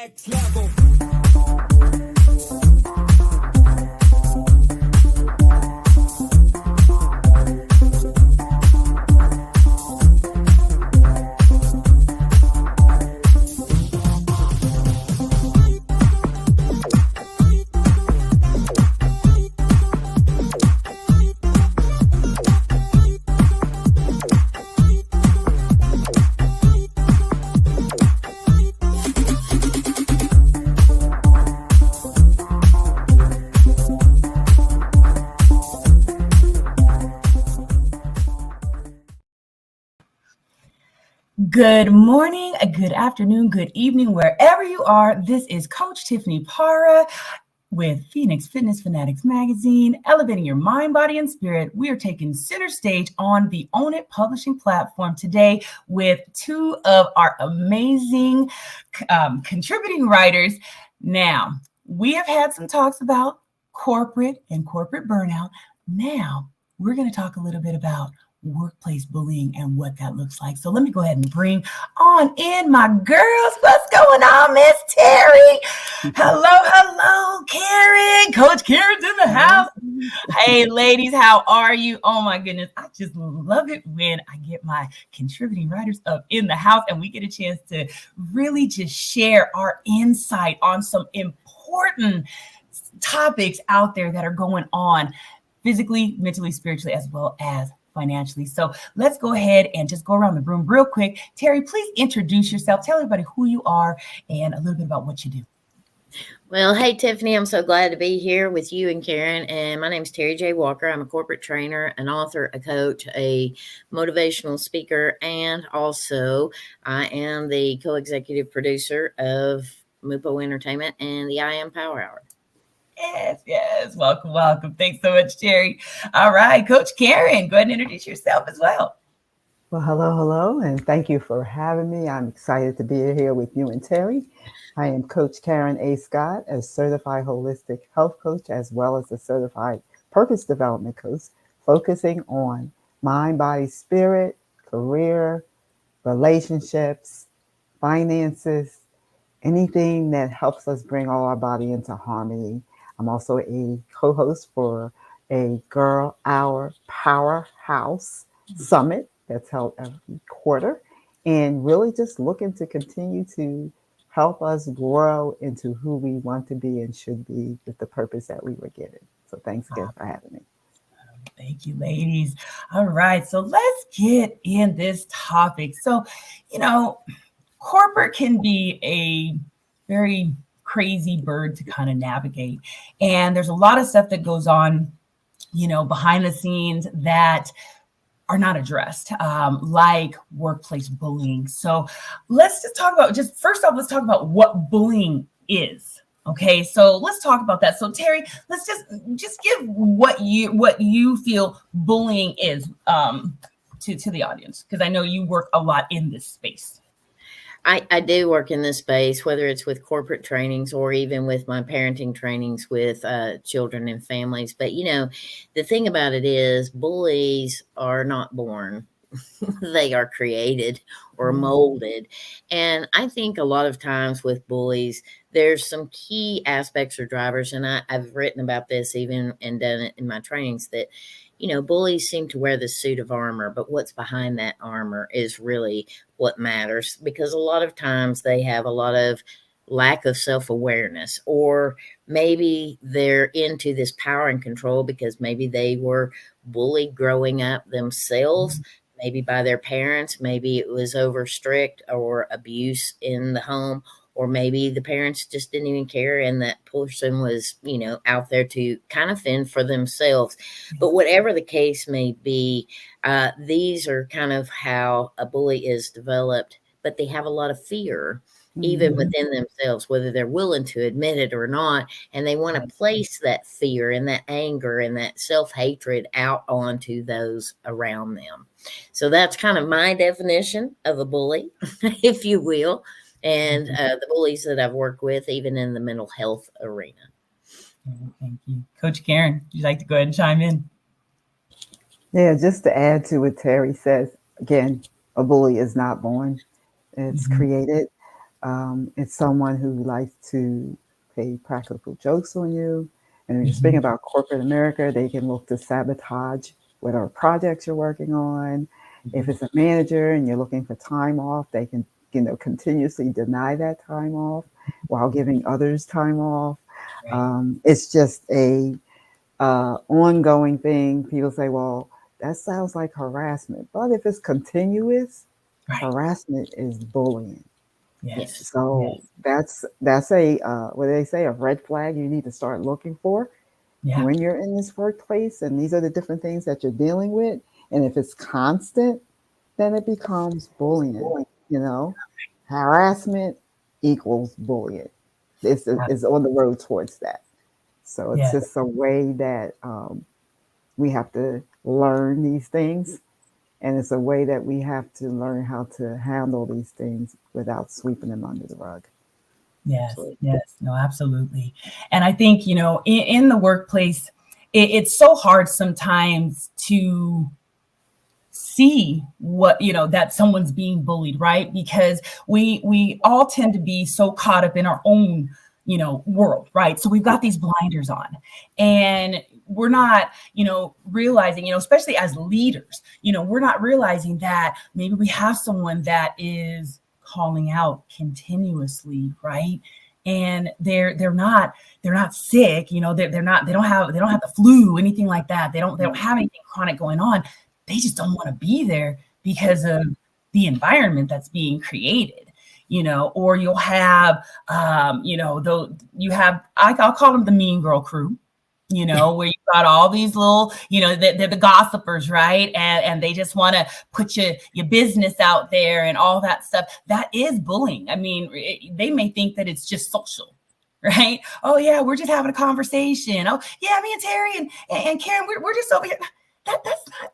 Next level. Good morning, good afternoon, good evening, wherever you are. This is Coach Tiffany Para with Phoenix Fitness Fanatics magazine, elevating your mind, body, and spirit. We are taking center stage on the Own It publishing platform today with two of our amazing contributing writers. Now, we have had some talks about corporate and corporate burnout. Now, we're going to talk a little bit about workplace bullying and what that looks like. So let me go ahead and bring on in my girls. What's going on, Miss Terry? Hello, Karen. Coach Karen's in the house. Hey, ladies, how are you? Oh my goodness, I just love it when I get my contributing writers up in the house and we get a chance to really just share our insight on some important topics out there that are going on physically, mentally, spiritually, as well as financially. So let's go ahead and just go around the room real quick. Terry, please introduce yourself. Tell everybody who you are and a little bit about what you do. Well, hey, Tiffany, I'm so glad to be here with you and Karen. And my name is Terry J. Walker. I'm a corporate trainer, an author, a coach, a motivational speaker, and also I am the co-executive producer of Mupo Entertainment and the I Am Power Hour. Yes. Welcome. Thanks so much, Terry. All right, Coach Karen, go ahead and introduce yourself as well. Well, hello, and thank you for having me. I'm excited to be here with you and Terry. I am Coach Karen A. Scott, a certified holistic health coach, as well as a certified purpose development coach, focusing on mind, body, spirit, career, relationships, finances, anything that helps us bring all our body into harmony. I'm also a co-host for a Girl Hour Powerhouse Summit that's held every quarter, and really just looking to continue to help us grow into who we want to be and should be with the purpose that we were given. So thanks again for having me. Thank you, ladies. All right, so let's get in this topic. So, corporate can be a very crazy bird to kind of navigate. And there's a lot of stuff that goes on, behind the scenes that are not addressed, like workplace bullying. So let's just talk about, first off, let's talk about what bullying is. Okay, so let's talk about that. So Terry, let's just give what you feel bullying is to the audience, because I know you work a lot in this space. I do work in this space, whether it's with corporate trainings or even with my parenting trainings with children and families. But, the thing about it is bullies are not born. They are created or molded. And I think a lot of times with bullies, there's some key aspects or drivers. And I've written about this even and done it in my trainings that, bullies seem to wear the suit of armor, but what's behind that armor is really what matters, because a lot of times they have a lot of lack of self-awareness, or maybe they're into this power and control because maybe they were bullied growing up themselves, maybe by their parents, maybe it was over strict or abuse in the home, or maybe the parents just didn't even care and that person was, out there to kind of fend for themselves. But whatever the case may be, these are kind of how a bully is developed, but they have a lot of fear, even within themselves, whether they're willing to admit it or not. And they want to place that fear and that anger and that self-hatred out onto those around them. So that's kind of my definition of a bully, if you will. And the bullies that I've worked with, even in the mental health arena. Thank you. Coach Karen, would you like to go ahead and chime in? Yeah, just to add to what Terry says, again, a bully is not born. It's created. It's someone who likes to play practical jokes on you. And when you're Mhm. speaking about corporate America, they can look to sabotage whatever projects you're working on. If it's a manager and you're looking for time off, they can, continuously deny that time off while giving others time off. Right. It's just a ongoing thing. People say, well, that sounds like harassment. But if it's continuous, Right. harassment is bullying. Yes. So Yes. that's a what do they say, a red flag you need to start looking for Yeah. when you're in this workplace, and these are the different things that you're dealing with. And if it's constant, then it becomes bullying. You know, harassment equals bullying. It's on the road towards that. So it's Yeah. just a way that we have to learn these things, and it's a way that we have to learn how to handle these things without sweeping them under the rug. Yes, Absolutely. yes, no, absolutely. And I think, in the workplace, it's so hard sometimes to see what, that someone's being bullied, right? Because we all tend to be so caught up in our own, world, right? So we've got these blinders on, and we're not, realizing, especially as leaders, we're not realizing that maybe we have someone that is calling out continuously, right? And they're not sick, they don't have the flu, anything like that. They don't have anything chronic going on. They just don't want to be there because of the environment that's being created, or you'll have, though I'll call them the mean girl crew, where you've got all these little, they're the gossipers, right? And they just want to put your business out there and all that stuff. That is bullying. I mean, they may think that it's just social, right? Oh yeah, we're just having a conversation. Oh yeah, me and Terry and Karen, we're just over here. That's not,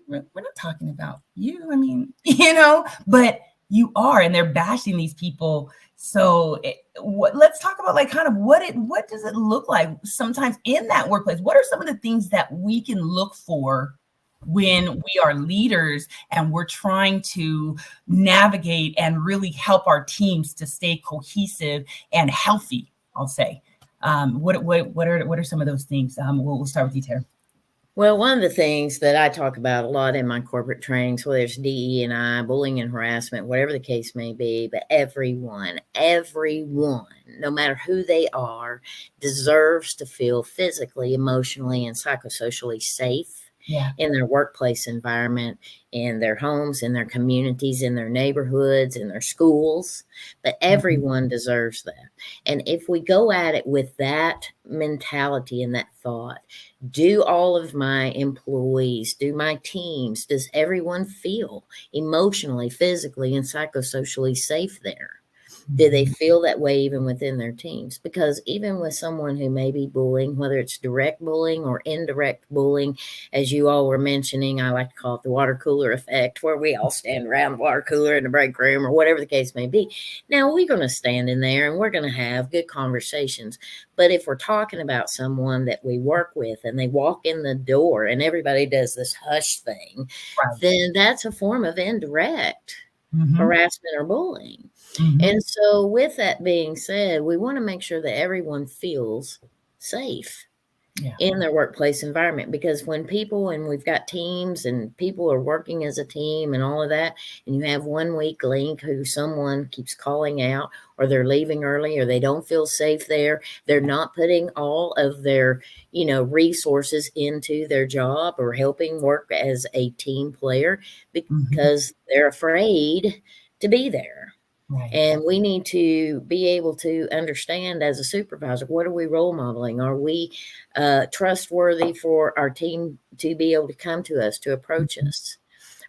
we're not talking about you. I mean, but you are, and they're bashing these people. So let's talk about like kind of what does it look like sometimes in that workplace? What are some of the things that we can look for when we are leaders and we're trying to navigate and really help our teams to stay cohesive and healthy? I'll say. What are some of those things? We'll start with you, Tara. Well, one of the things that I talk about a lot in my corporate trainings, whether it's DE&I, bullying and harassment, whatever the case may be, but everyone, no matter who they are, deserves to feel physically, emotionally, and psychosocially safe Yeah. in their workplace environment, in their homes, in their communities, in their neighborhoods, in their schools. But everyone deserves that. And if we go at it with that mentality and that thought, do all of my employees, do my teams, does everyone feel emotionally, physically, and psychosocially safe there? Do they feel that way even within their teams? Because even with someone who may be bullying, whether it's direct bullying or indirect bullying, as you all were mentioning, I like to call it the water cooler effect, where we all stand around the water cooler in the break room or whatever the case may be. Now, we're going to stand in there and we're going to have good conversations. But if we're talking about someone that we work with and they walk in the door and everybody does this hush thing, Right. then that's a form of indirect harassment or bullying. And so, with that being said, we want to make sure that everyone feels safe in their workplace environment, because when people, and we've got teams and people are working as a team and all of that, and you have one weak link who someone keeps calling out, or they're leaving early, or they don't feel safe there, they're not putting all of their, resources into their job or helping work as a team player because they're afraid to be there. Right. And we need to be able to understand as a supervisor, what are we role modeling? Are we trustworthy for our team to be able to come to us, to approach us?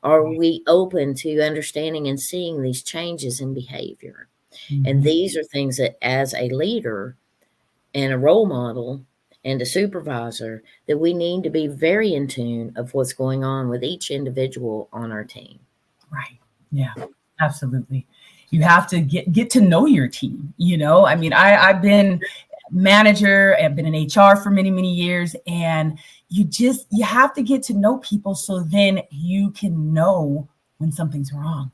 Are we open to understanding and seeing these changes in behavior? And these are things that, as a leader and a role model and a supervisor, that we need to be very in tune of what's going on with each individual on our team. Right. Yeah, absolutely. You have to get to know your team. I mean, I've been manager, I've been in HR for many, many years, and you have to get to know people so then you can know when something's wrong.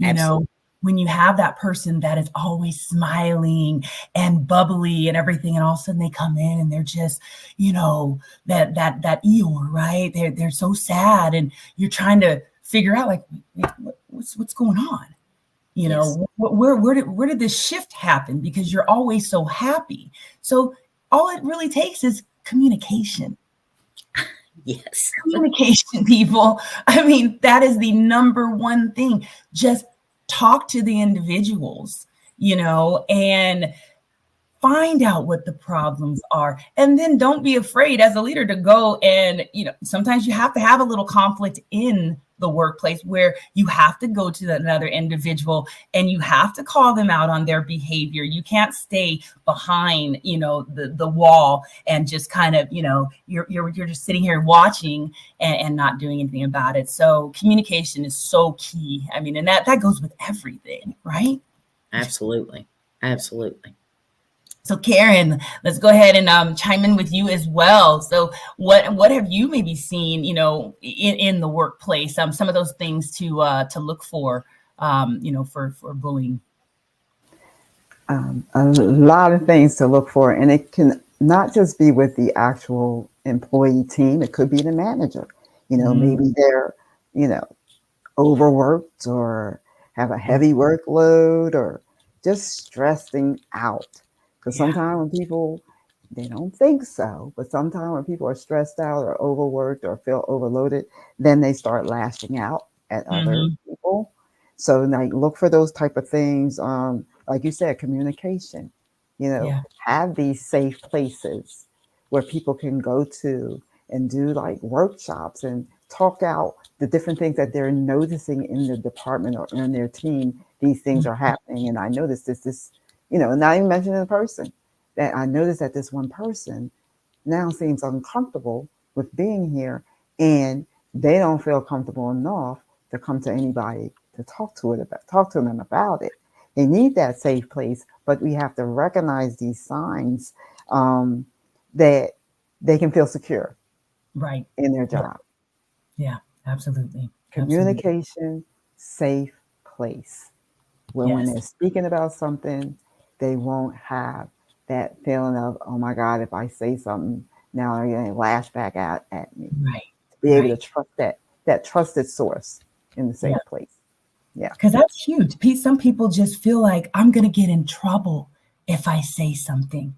Absolutely. when you have that person that is always smiling and bubbly and everything, and all of a sudden they come in and they're just, that Eeyore, right? They're so sad, and you're trying to figure out like, what's going on? Yes. Where did this shift happen? Because you're always so happy. So all it really takes is communication. Yes. Communication, people. I mean, that is the number one thing. Just talk to the individuals, and find out what the problems are. And then don't be afraid as a leader to go and, sometimes you have to have a little conflict in the workplace where you have to go to another individual and you have to call them out on their behavior. You can't stay behind, the wall and just kind of, you're just sitting here watching and not doing anything about it. So communication is so key. I mean, and that goes with everything, right? Absolutely. Absolutely. So Karen, let's go ahead and chime in with you as well. So what have you maybe seen, in the workplace? Some of those things to look for, for bullying. A lot of things to look for, and it can not just be with the actual employee team. It could be the manager. Maybe they're, overworked or have a heavy workload or just stressing out. Because sometimes when people, they don't think so, but sometimes when people are stressed out or overworked or feel overloaded, then they start lashing out at other people. So like look for those type of things. Like you said, communication, have these safe places where people can go to and do like workshops and talk out the different things that they're noticing in the department or in their team. These things are happening. And I noticed this, not even mentioning the person, that I noticed that this one person now seems uncomfortable with being here, and they don't feel comfortable enough to come to anybody to talk to them about it. They need that safe place, but we have to recognize these signs that they can feel secure, right, in their job. Yeah, absolutely. Communication, safe place. When they're speaking about something, they won't have that feeling of, oh my God, if I say something, now they're going to lash back out at me. Right. To be able to trust that trusted source in the safe place. Yeah. Because that's huge. Some people just feel like I'm going to get in trouble if I say something.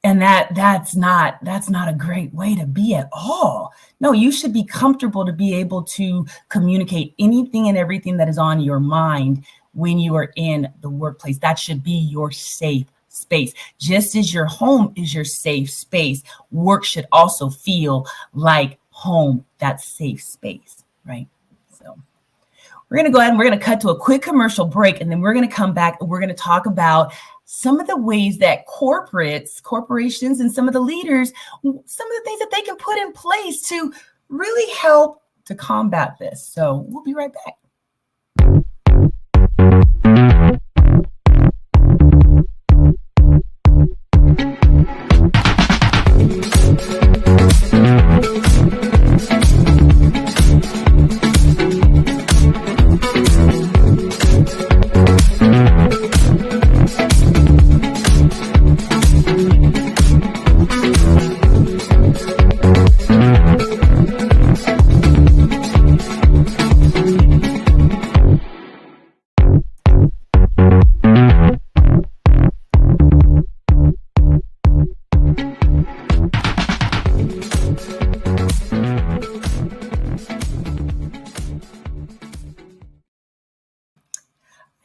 And that's not a great way to be at all. No, you should be comfortable to be able to communicate anything and everything that is on your mind when you are in the workplace. That should be your safe space. Just as your home is your safe space, work should also feel like home, that safe space, right? So we're going to go ahead and we're going to cut to a quick commercial break, and then we're going to come back and we're going to talk about some of the ways that corporations, and some of the leaders, some of the things that they can put in place to really help to combat this. So we'll be right back.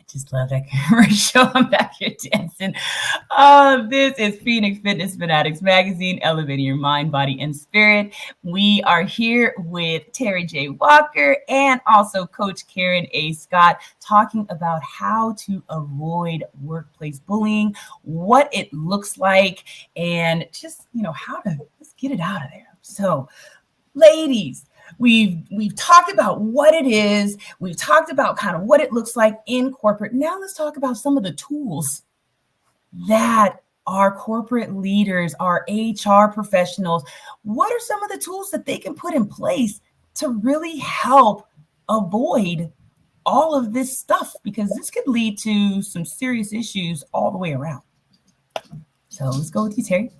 Just love that commercial. I'm back here dancing. This is Phoenix Fitness Fanatics Magazine, elevating your mind, body, and spirit. We are here with Terry J. Walker and also Coach Karen A. Scott, talking about how to avoid workplace bullying, what it looks like, and just, how to just get it out of there. So, ladies, we've talked about what it is. We've talked about kind of what it looks like in corporate. Now let's talk about some of the tools that our corporate leaders, our HR professionals, what are some of the tools that they can put in place to really help avoid all of this stuff, because this could lead to some serious issues all the way around. So let's go with you, Terry.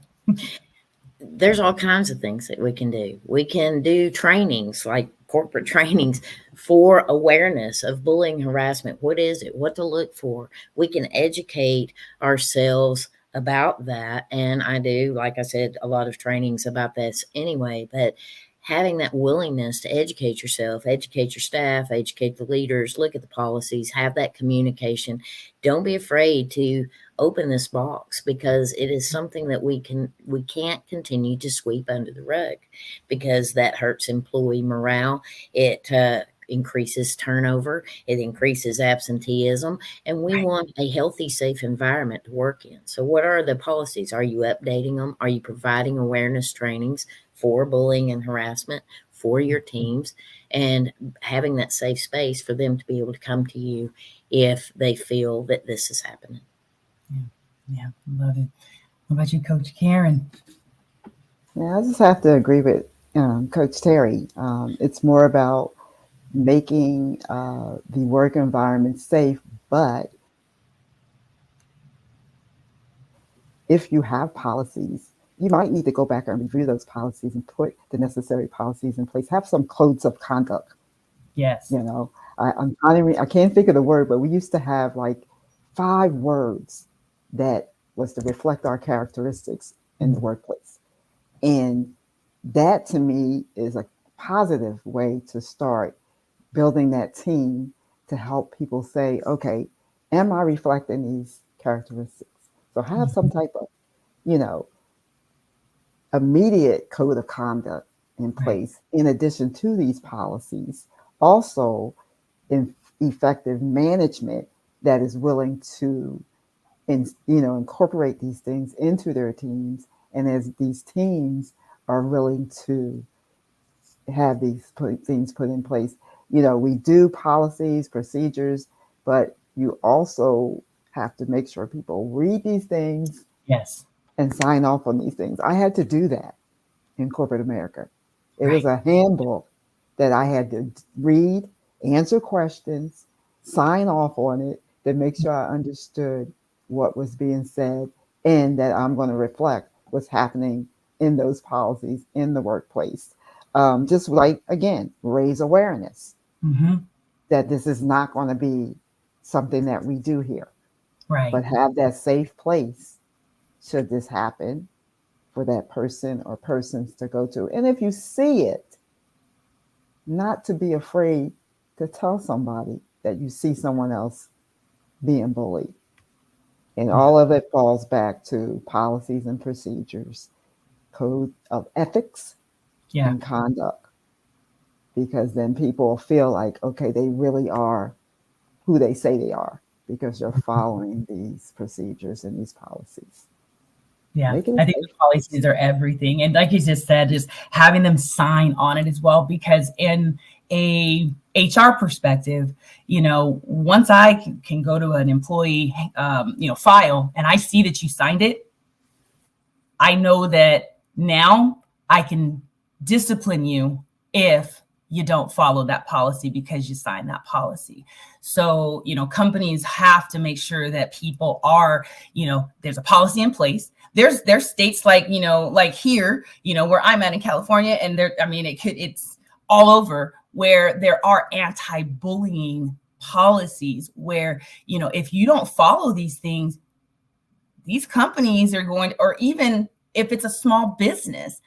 There's all kinds of things that we can do. We can do trainings, like corporate trainings, for awareness of bullying, harassment. What is it? What to look for? We can educate ourselves about that. And I do, like I said, a lot of trainings about this anyway, but having that willingness to educate yourself, educate your staff, educate the leaders, look at the policies, have that communication. Don't be afraid to open this box, because it is something that we can't continue to sweep under the rug, because that hurts employee morale. It increases turnover, it increases absenteeism, and we want a healthy, safe environment to work in. So what are the policies? Are you updating them? Are you providing awareness trainings for bullying and harassment for your teams, and having that safe space for them to be able to come to you if they feel that this is happening? Yeah, love it. What about you, Coach Karen? Yeah, I just have to agree with Coach Terry. It's more about making the work environment safe, but if you have policies, you might need to go back and review those policies and put the necessary policies in place. Have some codes of conduct. Yes. You know, I can't think of the word, but we used to have like 5 words that was to reflect our characteristics in the workplace. And that to me is a positive way to start building that team to help people say, okay, am I reflecting these characteristics? So have some type of, immediate code of conduct in place in addition to these policies. Also, in effective management that is willing to incorporate these things into their teams, and as these teams are willing to have these things put in place. We do policies, procedures, but you also have to make sure people read these things, yes, and sign off on these things. I had to do that in corporate America. It was a handbook that I had to read, answer questions, sign off on it, to make sure I understood what was being said, and that I'm going to reflect what's happening in those policies in the workplace. Just like, again, raise awareness that this is not going to be something that we do here, but have that safe place should this happen for that person or persons to go to. And if you see it, not to be afraid to tell somebody that you see someone else being bullied. And all of it falls back to policies and procedures, code of ethics and conduct, because then people feel like, okay, they really are who they say they are, because you're following these procedures and these policies. Yeah, I think the policies are everything. And like you just said, just having them sign on it as well, because in a HR perspective, once I can go to an employee, file, and I see that you signed it, I know that now I can discipline you if you don't follow that policy because you signed that policy. So, companies have to make sure that people are, there's a policy in place. There's states like, like here, where I'm at in California, and it's all over, where there are anti-bullying policies where, if you don't follow these things, these companies are going, or even if it's a small business,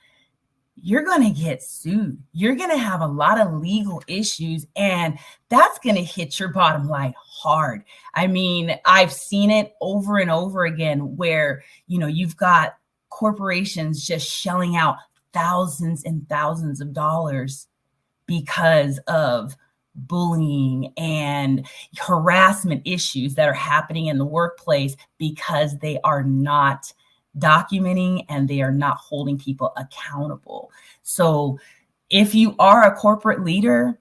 you're going to get sued. You're going to have a lot of legal issues, and that's going to hit your bottom line hard. I mean, I've seen it over and over again where, you've got corporations just shelling out thousands and thousands of dollars because of bullying and harassment issues that are happening in the workplace, because they are not documenting and they are not holding people accountable. So if you are a corporate leader,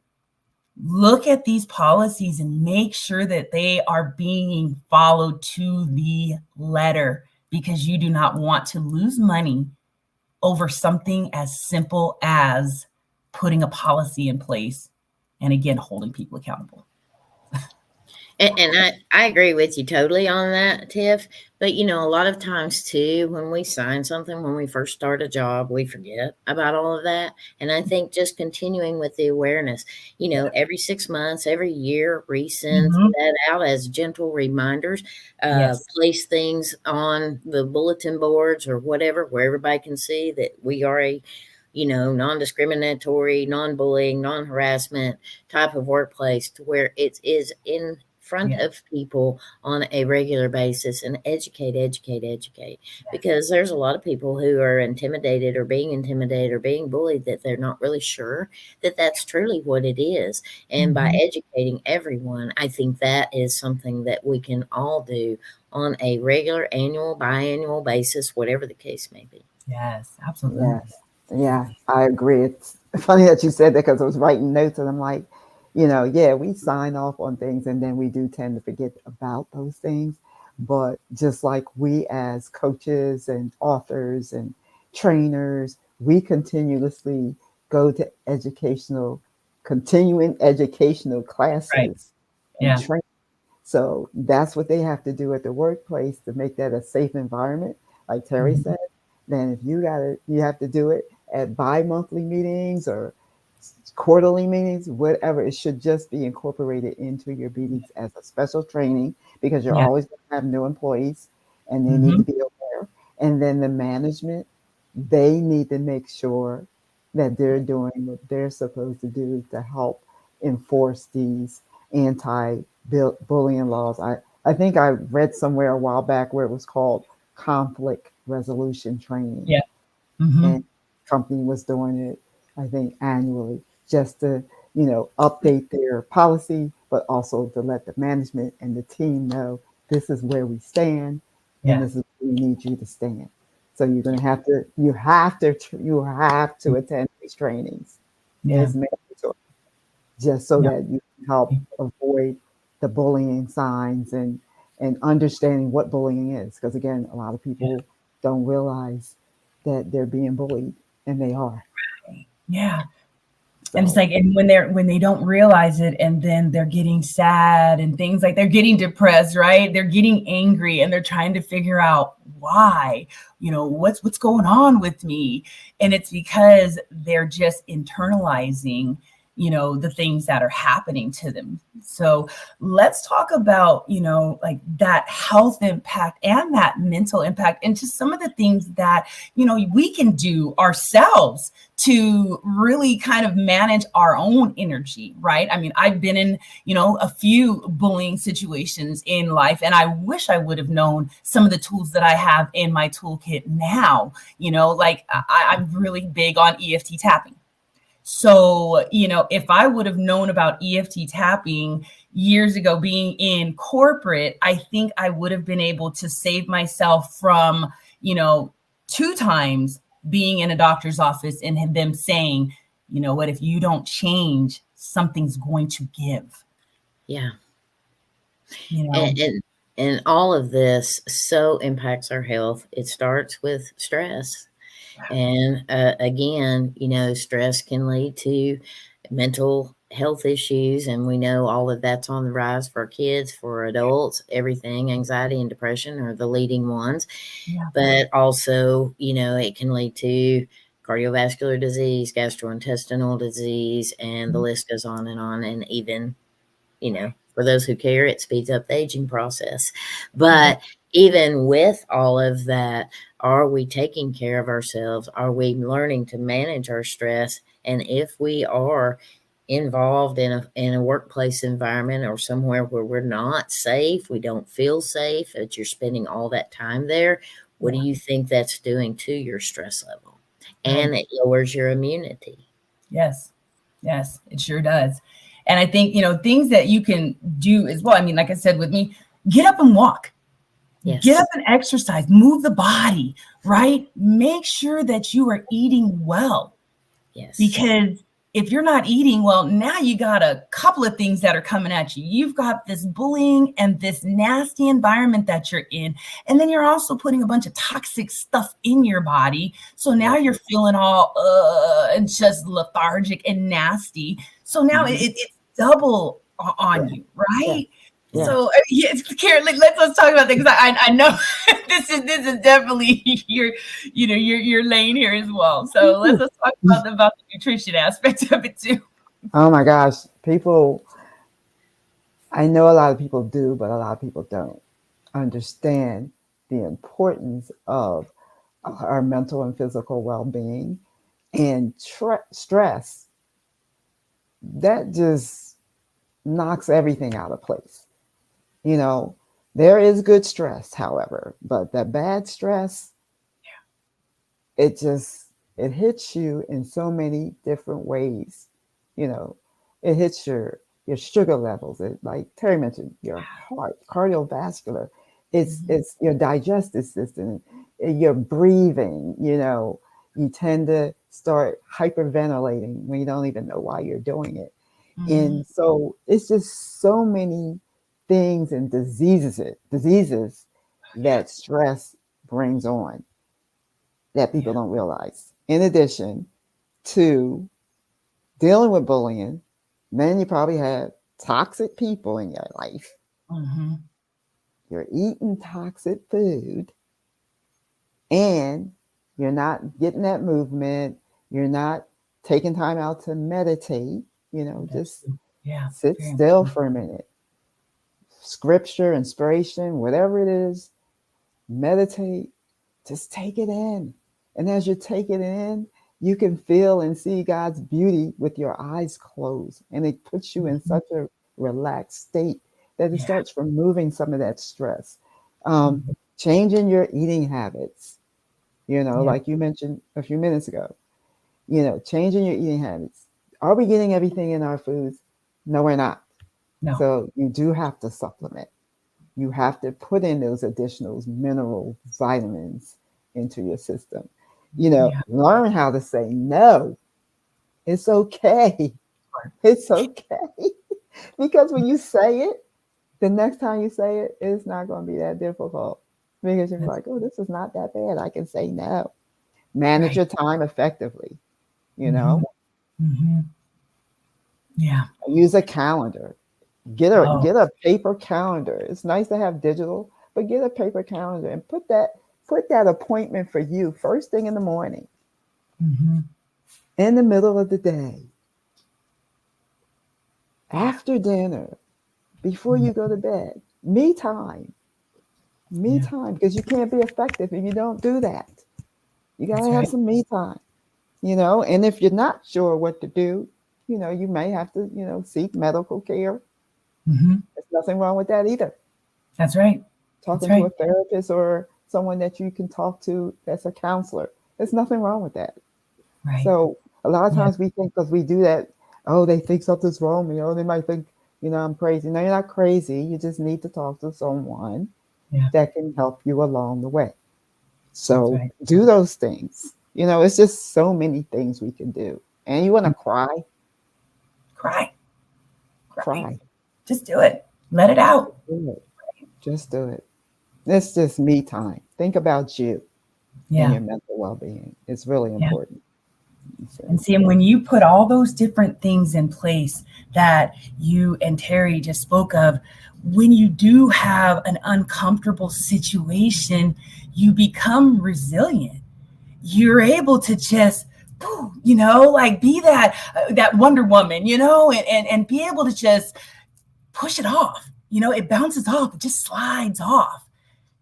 look at these policies and make sure that they are being followed to the letter, because you do not want to lose money over something as simple as putting a policy in place and, again, holding people accountable. And I agree with you totally on that, Tiff. But a lot of times too, when we sign something, when we first start a job, we forget about all of that. And I think just continuing with the awareness, every 6 months, every year, resend Mhm. that out as gentle reminders. Yes. Place things on the bulletin boards or whatever, where everybody can see that we are a non-discriminatory, non-bullying, non-harassment type of workplace, to where it is in front Yeah. of people on a regular basis, and educate, Yes. because there's a lot of people who are intimidated or being bullied, that they're not really sure that that's truly what it is. And by Mhm. educating everyone, I think that is something that we can all do on a regular, annual, biannual basis, whatever the case may be. Yes, absolutely. Yes. Yeah, I agree. It's funny that you said that because I was writing notes and I'm like, yeah, we sign off on things and then we do tend to forget about those things. But just like we as coaches and authors and trainers, we continuously go to continuing educational Right. classes and Yeah. train. So that's what they have to do at the workplace to make that a safe environment, like Terry Mhm. said. Then if you have to do it at bi-monthly meetings or quarterly meetings, whatever. It should just be incorporated into your meetings as a special training because you're Yeah. always going to have new employees and they need to Mhm. be aware. And then the management, they need to make sure that they're doing what they're supposed to do to help enforce these anti-bullying laws. I think I read somewhere a while back where it was called conflict resolution training, Yeah. and Mhm. company was doing it, I think, annually, just to update their policy, but also to let the management and the team know this is where we stand, and Yeah. this is where we need you to stand. So you're going to you have to attend these trainings. Yeah. It's mandatory, just so Yeah. that you can help avoid the bullying signs and understanding what bullying is. Because again, a lot of Yeah. people don't realize that they're being bullied, and they are. Yeah. And it's So like, and when they don't realize it, and then they're getting sad and things, like they're getting depressed, right? They're getting angry and they're trying to figure out why, what's going on with me. And it's because they're just internalizing, the things that are happening to them. So let's talk about, like that health impact and that mental impact, and just some of the things that, we can do ourselves to really kind of manage our own energy, right? I mean, I've been in, a few bullying situations in life, and I wish I would have known some of the tools that I have in my toolkit now. Like I'm really big on EFT tapping. So, if I would have known about EFT tapping years ago being in corporate, I think I would have been able to save myself from, you know, two times being in a doctor's office and them saying, what, if you don't change, something's going to give, Yeah. you know? And all of this so impacts our health. It starts with stress. And again, stress can lead to mental health issues. And we know all of that's on the rise for kids, for adults, everything. Anxiety and depression are the leading ones. Yeah. But also, it can lead to cardiovascular disease, gastrointestinal disease, and the list goes on. And even, for those who care, it speeds up the aging process. But even with all of that, are we taking care of ourselves? Are we learning to manage our stress? And if we are involved in a workplace environment or somewhere where we're not safe, we don't feel safe, that you're spending all that time there, what do Yeah. you think that's doing to your stress level? Right. And it lowers your immunity. Yes. Yes, it sure does. And I think, things that you can do as well. I mean, like I said, with me, get up and walk. Get Yes. up and exercise, move the body, right? Make sure that you are eating well, Yes. because if you're not eating well, now you got a couple of things that are coming at you. You've got this bullying and this nasty environment that you're in. And then you're also putting a bunch of toxic stuff in your body. So now Yep. you're feeling all and just lethargic and nasty. So now Mhm. it's double on Yeah, you, yeah, right? Yeah. So yes, Karen, let's talk about that, because I know this is definitely your lane here as well. So let's talk about the nutrition aspect of it too. Oh my gosh, people, I know a lot of people do, but a lot of people don't understand the importance of our mental and physical well-being, and stress. That just knocks everything out of place. You know, there is good stress, however, but that bad stress, it just, it hits you in so many different ways. You know, it hits your sugar levels. It, like Terry mentioned, your heart, cardiovascular. It's your digestive system, your breathing. You know, you tend to start hyperventilating when you don't even know why you're doing it. And so it's just so many things and diseases that stress brings on that people don't realize. In addition to dealing with bullying, then you probably have toxic people in your life. Mm-hmm. You're eating toxic food, and you're not getting that movement. You're not taking time out to meditate. You know, just sit still for a minute. Scripture, inspiration, whatever it is, meditate, just take it in. And as you take it in, you can feel and see God's beauty with your eyes closed. And it puts you in such a relaxed state that it starts removing some of that stress. Changing your eating habits, you know, like you mentioned a few minutes ago, you know, changing your eating habits. Are we getting everything in our foods? No, we're not. No. So you do have to supplement. You have to put in those additional mineral vitamins into your system. You know, learn how to say no. It's okay. It's okay. Because when you say it, the next time you say it, it's not going to be that difficult. Because you're like, oh, this is not that bad. I can say no. Manage your time effectively, you know. Yeah. Use a calendar. Get a paper calendar. It's nice to have digital, but get a paper calendar and put that appointment for you first thing in the morning, in the middle of the day, after dinner, before you go to bed. Me time, because you can't be effective if you don't do that. You got to have some me time, you know. And if you're not sure what to do, you know, you may have to, you know, seek medical care. There's nothing wrong with that either. That's right. Talking to a therapist or someone that you can talk to that's a counselor. There's nothing wrong with that. Right. So a lot of times we think, because we do that, oh, they think something's wrong with me. Oh, they might think, you know, I'm crazy. No, you're not crazy. You just need to talk to someone that can help you along the way. So do those things. You know, it's just so many things we can do. And you want to cry? Cry. Just do it. Let it out. Just do it. It's just me time. Think about you and your mental well-being. It's really important. And see, and when you put all those different things in place that you and Terry just spoke of, when you do have an uncomfortable situation, you become resilient. You're able to just, you know, like be that Wonder Woman, you know, and be able to just push it off. You know, it bounces off, it just slides off.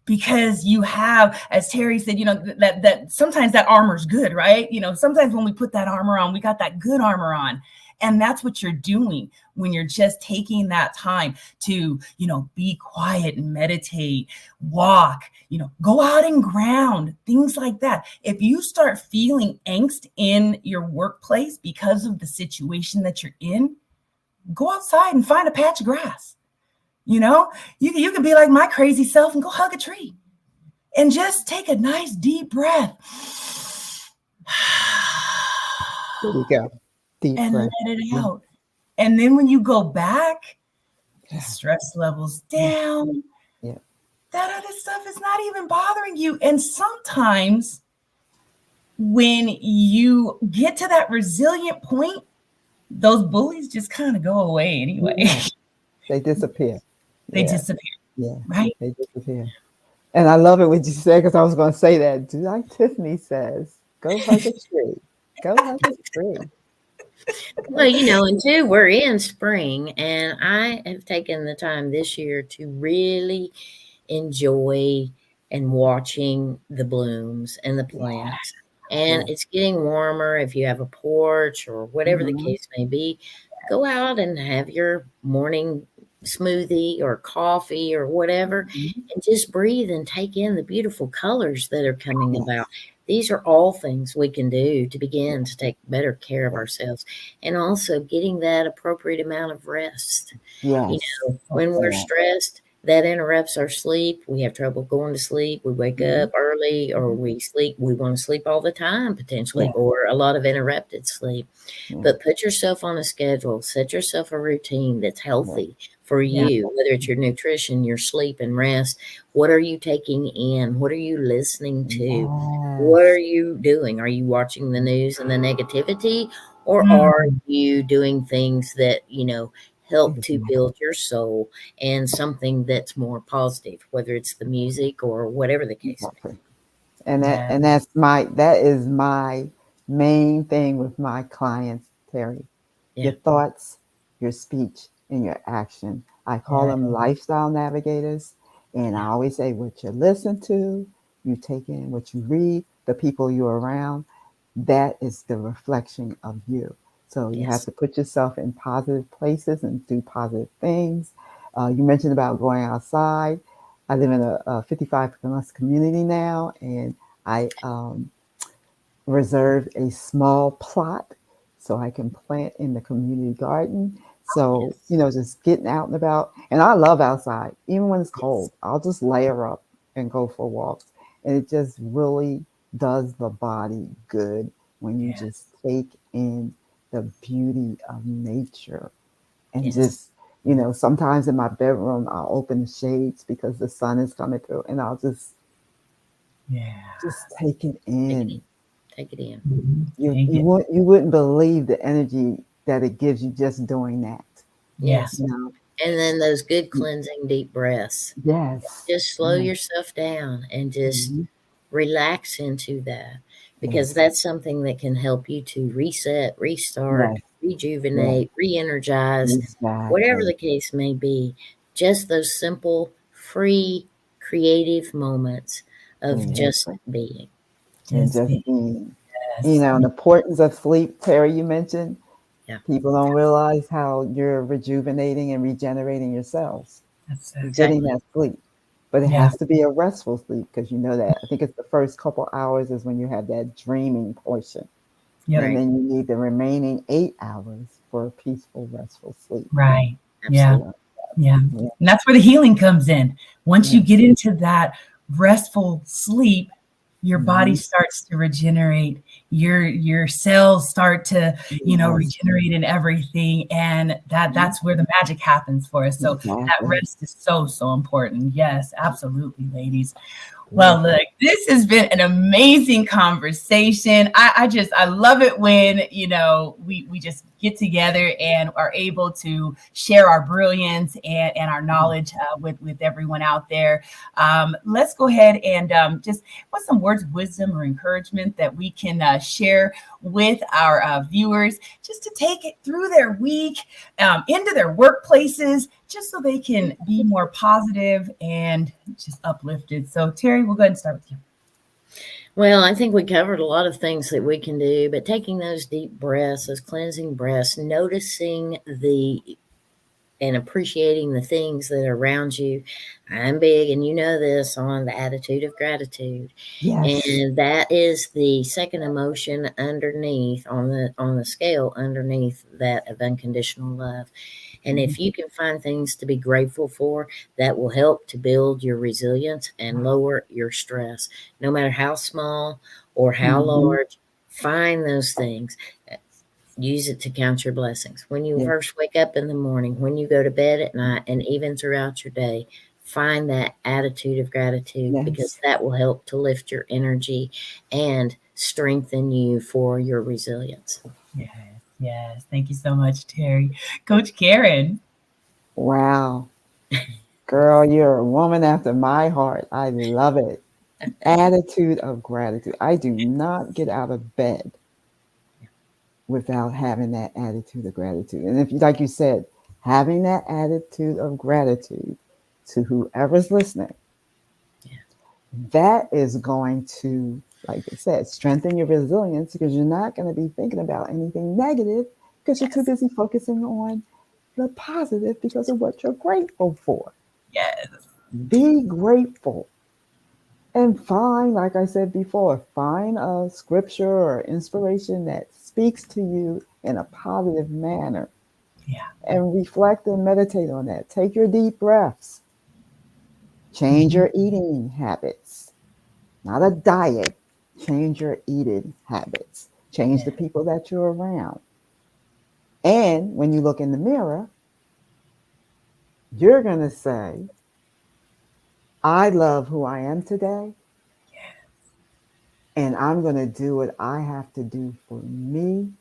Because you have, as Terry said, you know, that sometimes that armor's good, right? You know, sometimes when we put that armor on, we got that good armor on. And that's what you're doing when you're just taking that time to, you know, be quiet and meditate, walk, you know, go out and ground, things like that. If you start feeling angst in your workplace because of the situation that you're in, go outside and find a patch of grass. You know, you can be like my crazy self and go hug a tree and just take a nice deep breath. There you go. Deep and breath. let it out. And then when you go back, the stress levels down. That other stuff is not even bothering you. And sometimes when you get to that resilient point, those bullies just kind of go away anyway. They disappear. They Yeah. disappear, Yeah. right? They disappear. And I love it what you said because I was going to say that. Do like Tiffany says, go hug a tree. Go hug a tree. Well, and two, we're in spring, and I have taken the time this year to really enjoy and watching the blooms and the Yeah. plants. And Yeah. it's getting warmer. If you have a porch or whatever the Mhm. case may be, go out and have your morning smoothie or coffee or whatever, Mhm. and just breathe and take in the beautiful colors that are coming Yes. about. These are all things we can do to begin to take better care of Yes. ourselves, and also getting that appropriate amount of rest. You Yes. when we're Excellent. stressed, that interrupts our sleep. We have trouble going to sleep. We wake Mhm. up early, or Mhm. we sleep. We want to sleep all the time, potentially, Yeah. or a lot of interrupted sleep. Yeah. But put yourself on a schedule, set yourself a routine that's Yeah. healthy for Yeah. you, whether it's your nutrition, your sleep and rest. What are you taking in? What are you listening to? What are Yes. you doing? Are you watching the news and the negativity? Or are Mhm. you doing things that, help to Exactly. build your soul and something that's more positive, whether it's the music or whatever the case may Exactly. And Yeah. that is my main thing with my clients, Terry. be. Your Yeah. thoughts, your speech, and your action. I call Yeah. them lifestyle navigators. And I Yeah. always say what you listen to, you take in what you read, the people you're around, that is the reflection of you. So you have Yes. to put yourself in positive places and do positive things. You mentioned about going outside. I live in a 55 plus community now, and I reserved a small plot so I can plant in the community garden. So, Yes. just getting out and about. And I love outside, even when it's Yes. cold. I'll just layer up and go for walks. And it just really does the body good when you Yeah. just take in the beauty of nature and Yes. just, sometimes in my bedroom, I'll open the shades because the sun is coming through and I'll Yeah. just take it Take it in. in. Take it in. You Take you it. would you wouldn't believe the energy that it gives you just doing that. Yes. Yes. You know. And then those good cleansing deep breaths. Yes. Just slow Yes. yourself down and just Mhm. relax into that, because Yes. that's something that can help you to reset, restart, Yes. Yes. rejuvenate, re-energize, whatever Exactly. the case may be. Just those simple, free, creative moments of just Exactly. being. And Just just be. being, Yes. the importance of sleep, Terry, you mentioned. Yeah. People don't realize how you're rejuvenating and regenerating your cells. That's You're it. getting Exactly. that sleep. But it Yeah. has to be a restful sleep because you know that. I think it's the first couple hours is when you have that dreaming portion. Yep. And Right. then you need the remaining 8 hours for a peaceful, restful sleep. Right. Yeah. Absolutely. Yeah. Yeah. And that's where the healing comes in. Once you Yeah. get into that restful sleep, your body Mhm. starts to regenerate. Your cells start to, Yes. regenerate and everything. And Mhm. that's where the magic happens for us. So that Exactly. rest is so, so important. Yes, absolutely, ladies. Well, Beautiful. look, this has been an amazing conversation. I love it when, we just get together and are able to share our brilliance and our Mhm. knowledge with everyone out there. Let's go ahead and just put some words of wisdom or encouragement that we can share with our viewers just to take it through their week, into their workplaces, just so they can be more positive and just uplifted. So, Terry, we'll go ahead and start with you. Well, I think we covered a lot of things that we can do, but taking those deep breaths, those cleansing breaths, noticing and appreciating the things that are around you. I'm big, and you know this, on the attitude of gratitude. Yes. And that is the second emotion underneath on the scale underneath that of unconditional love. And Mhm. if you can find things to be grateful for, that will help to build your resilience and lower your stress, no matter how small or how Mhm. large. Find those things. Use it to count your blessings. When you Yes. first wake up in the morning, when you go to bed at night, and even throughout your day, find that attitude of gratitude, because Yes. that will help to lift your energy and strengthen you for your resilience. Yes, yes. Thank you so much, Terry. Coach Karen. Wow. Girl, you're a woman after my heart. I love it. Attitude of gratitude. I do not get out of bed without having that attitude of gratitude. And if, like you said, having that attitude of gratitude to whoever's listening, that is going to, like I said, strengthen your resilience because you're not going to be thinking about anything negative because you're too busy focusing on the positive because of what you're grateful for. Yes. Be grateful. And find, like I said before, find a scripture or inspiration that speaks to you in a positive manner. Yeah. And reflect and meditate on that. Take your deep breaths. Change your eating habits. Not a diet. Change your eating habits. Change the people that you're around. And when you look in the mirror, you're going to say, I love who I am today. And I'm going to do what I have to do for me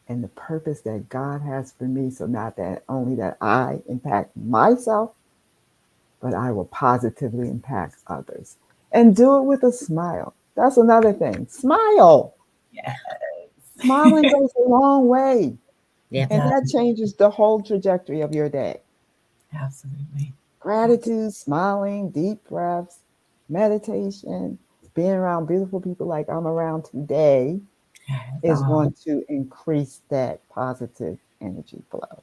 and the purpose that God has for me. So not that only that I impact myself, but I will positively impact others. And do it with a smile. That's another thing. Smile. Yes. Smiling goes a long way. Yeah. And that changes the whole trajectory of your day. Absolutely. Gratitude, smiling, deep breaths, meditation, being around beautiful people like I'm around today is going to increase that positive energy flow.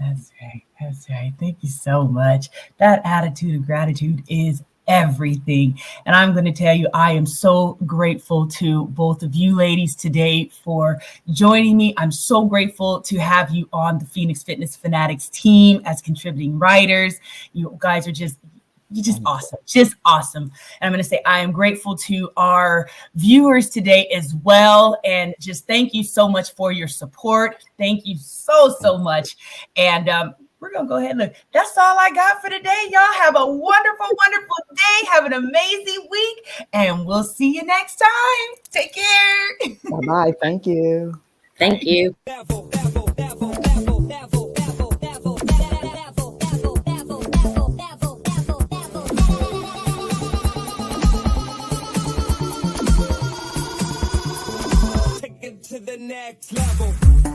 That's right. That's right. Thank you so much. That attitude of gratitude is everything. And I'm going to tell you, I am so grateful to both of you ladies today for joining me. I'm so grateful to have you on the Phoenix Fitness Fanatics team as contributing writers. You guys are just awesome. And I'm going to say I am grateful to our viewers today as well. And just thank you so much for your support. Thank you so much. And we're going to go ahead and look. That's all I got for today. Y'all have a wonderful day. Have an amazing week. And we'll see you next time. Take care. Bye-bye. Thank you. Thank you. To the next level.